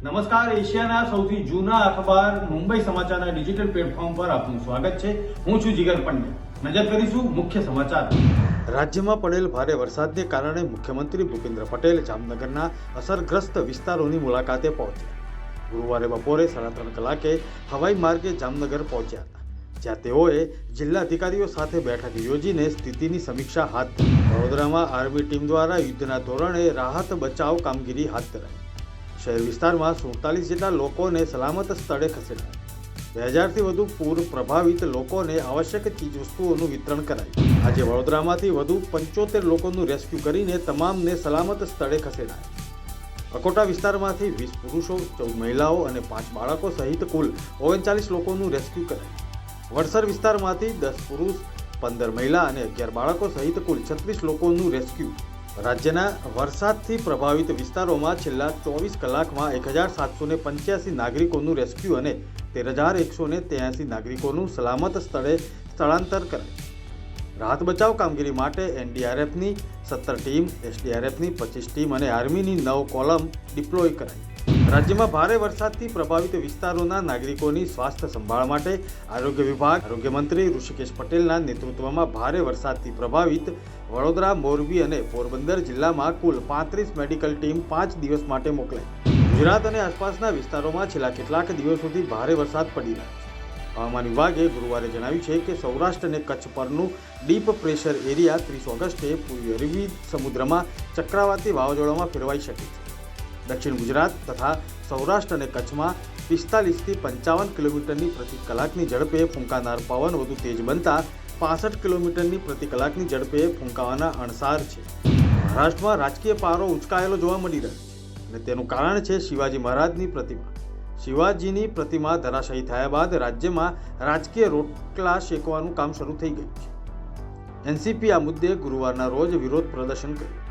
નમસ્કાર, એશિયાના સૌથી જૂના અખબાર મુંબઈ સમાચારના ડિજિટલ પ્લેટફોર્મ પર આપનું સ્વાગત છે। હું છું જીગર પંડ્યા। નજર કરીશું મુખ્ય સમાચાર। રાજ્યમાં પડેલ ભારે વરસાદને કારણે મુખ્યમંત્રી ભૂપેન્દ્ર પટેલ જામનગરના અસરગ્રસ્ત વિસ્તારોની મુલાકાતે પહોંચ્યા। ગુરુવારે બપોરે 3:30 કલાકે હવાઈ માર્ગે જામનગર પહોંચ્યા હતા, જ્યાં તેઓએ જિલ્લા અધિકારીઓ સાથે બેઠક યોજીને સ્થિતિની સમીક્ષા હાથ ધરી। વડોદરામાં આર્મી ટીમ દ્વારા યુદ્ધના ધોરણે રાહત બચાવ કામગીરી હાથ ધરાઈ। શહેર વિસ્તારમાં 47 જેટલા લોકોને સલામત સ્થળે ખસેડાયા। 2000થી વધુ પૂર પ્રભાવિત લોકોને આવશ્યક ચીજવસ્તુઓનું વિતરણ કરાયું। આજે વડોદરામાંથી વધુ 75 લોકોનું રેસ્ક્યુ કરીને તમામને સલામત સ્થળે ખસેડાયા। અકોટા વિસ્તારમાંથી 20 પુરુષો, 14 મહિલાઓ અને 5 બાળકો સહિત કુલ 39 લોકોનું રેસ્ક્યુ કરાયું। વડસર વિસ્તારમાંથી 10 પુરુષ, 15 મહિલા અને 11 બાળકો સહિત કુલ 36 લોકોનું રેસ્ક્યુ। રાજ્યના વરસાદથી પ્રભાવિત વિસ્તારોમાં છેલ્લા 24 કલાકમાં 1785 નાગરિકોનું રેસ્ક્યુ અને 13,183 નાગરિકોનું સલામત સ્થળે સ્થળાંતર કરાયું। રાહત બચાવ કામગીરી માટે એનડીઆરએફની 17 ટીમ, એસડીઆરએફની 25 ટીમ અને આર્મીની 9 કોલમ ડિપ્લોય કરાઈ। રાજ્યમાં ભારે વરસાદથી પ્રભાવિત વિસ્તારોના નાગરિકોની સ્વાસ્થ્ય સંભાળ માટે આરોગ્ય વિભાગ, આરોગ્ય મંત્રી ઋષિકેશ પટેલના નેતૃત્વમાં ભારે વરસાદથી પ્રભાવિત વડોદરા, મોરબી અને પોરબંદર જિલ્લામાં કુલ 35 મેડિકલ ટીમ 5 દિવસ માટે મોકલાઈ। ગુજરાત અને આસપાસના વિસ્તારોમાં છેલ્લા કેટલાક દિવસોથી ભારે વરસાદ પડી રહ્યો છે। હવામાન વિભાગે ગુરુવારે જણાવ્યું છે કે સૌરાષ્ટ્ર અને કચ્છ પરનું ડીપ પ્રેશર એરિયા 30 ઓગસ્ટે પૂર્વી અરબી સમુદ્રમાં ચક્રવાતી વાવાઝોડામાં ફેરવાઈ શકે છે। દક્ષિણ ગુજરાત તથા સૌરાષ્ટ્ર અને કચ્છમાં 45થી 55 કિલોમીટરની પ્રતિ કલાકની ઝડપે ફૂંકાનાર પવન વધુ તેજ બનતા 65 કિલોમીટરની પ્રતિ કલાકની ઝડપે ફૂંકાવાના અણસાર છે। મહારાષ્ટ્રમાં રાજકીય પારો ઉંચકાયેલો જોવા મળી રહ્યો છે અને તેનું કારણ છે શિવાજી મહારાજની પ્રતિમા। શિવાજીની પ્રતિમા ધરાશાયી થયા બાદ રાજ્યમાં રાજકીય રોટલા શેકવાનું કામ શરૂ થઈ ગયું છે। એનસીપી આ મુદ્દે ગુરુવારના રોજ વિરોધ પ્રદર્શન કર્યું।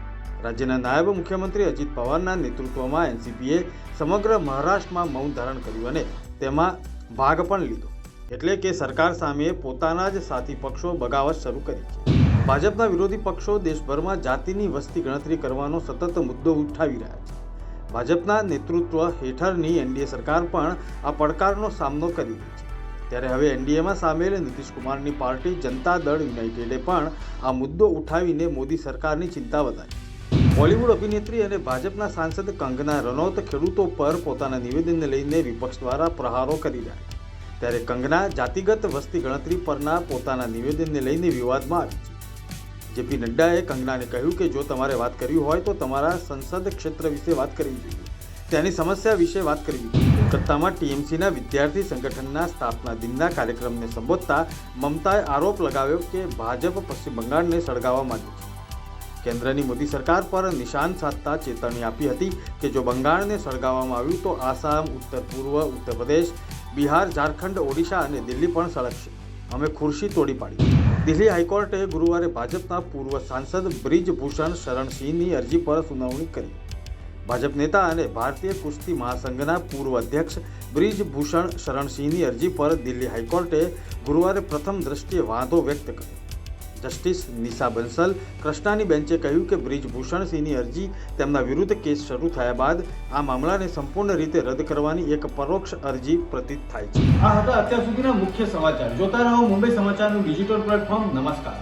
રાજ્યના નાયબ મુખ્યમંત્રી અજીત પવારના નેતૃત્વમાં એનસીપીએ સમગ્ર મહારાષ્ટ્રમાં મૌન ધારણ કર્યું અને તેમાં ભાગ પણ લીધો, એટલે કે સરકાર સામે પોતાના જ સાથી પક્ષો બગાવત શરૂ કરી છે। ભાજપના વિરોધી પક્ષો દેશભરમાં જાતિની વસ્તી ગણતરી કરવાનો સતત મુદ્દો ઉઠાવી રહ્યા છે। ભાજપના નેતૃત્વ હેઠળની એનડીએ સરકાર પણ આ પડકારનો સામનો કરી રહી છે, ત્યારે હવે એનડીએમાં સામેલ નીતિશ કુમારની પાર્ટી જનતા દળ યુનાઇટેડે પણ આ મુદ્દો ઉઠાવીને મોદી સરકારની ચિંતા વધારી। બોલિવૂડ અભિનેત્રી અને ભાજપના સાંસદ કંગના રનૌત ખેડૂતો પર પોતાના નિવેદનને લઈને વિપક્ષ દ્વારા પ્રહારો કરી રહ્યા છે, ત્યારે કંગના જાતિગત વસ્તી ગણતરી પરના પોતાના નિવેદનને લઈને વિવાદમાં આવી છે। જેપી નડ્ડાએ કંગનાને કહ્યું કે જો તમારે વાત કરવી હોય તો તમારા સંસદ ક્ષેત્ર વિશે વાત કરવી જોઈએ, ત્યાંની સમસ્યા વિશે વાત કરવી જોઈએ। કોલકાતામાં ટીએમસીના વિદ્યાર્થી સંગઠનના સ્થાપના દિનના કાર્યક્રમને સંબોધતા મમતાએ આરોપ લગાવ્યો કે ભાજપ પશ્ચિમ બંગાળને સળગાવવા માંગે છે। કેન્દ્રની મોદી સરકાર પર નિશાન સાધતા ચેતવણી આપી હતી કે જો બંગાળને સળગાવવામાં આવ્યું તો આસામ, ઉત્તર પૂર્વ, ઉત્તર પ્રદેશ, બિહાર, ઝારખંડ, ઓડિશા અને દિલ્હી પણ સળગશે। અમે ખુરશી તોડી પાડી। દિલ્હી હાઈકોર્ટે ગુરુવારે ભાજપના પૂર્વ સાંસદ બ્રિજભૂષણ શરણસિંહની અરજી પર સુનાવણી કરી। ભાજપ નેતા અને ભારતીય કુસ્તી મહાસંઘના પૂર્વ અધ્યક્ષ બ્રિજભૂષણ શરણસિંહની અરજી પર દિલ્હી હાઈકોર્ટે ગુરુવારે પ્રથમ દ્રષ્ટિએ વાંધો વ્યક્ત કર્યો। જસ્ટિસ નિશા બંસલ કૃષ્ણાની બેન્ચે કહ્યું કે બ્રિજભૂષણ સિંહની અરજી તેમના વિરુદ્ધ કેસ શરૂ થયા બાદ આ મામલાને સંપૂર્ણ રીતે રદ કરવાની એક પરોક્ષ અરજી પ્રતીત થાય છે। આ હતા અત્યાર સુધીના મુખ્ય સમાચાર। જોતા રહો મુંબઈ સમાચારનું ડિજિટલ પ્લેટફોર્મ। નમસ્કાર।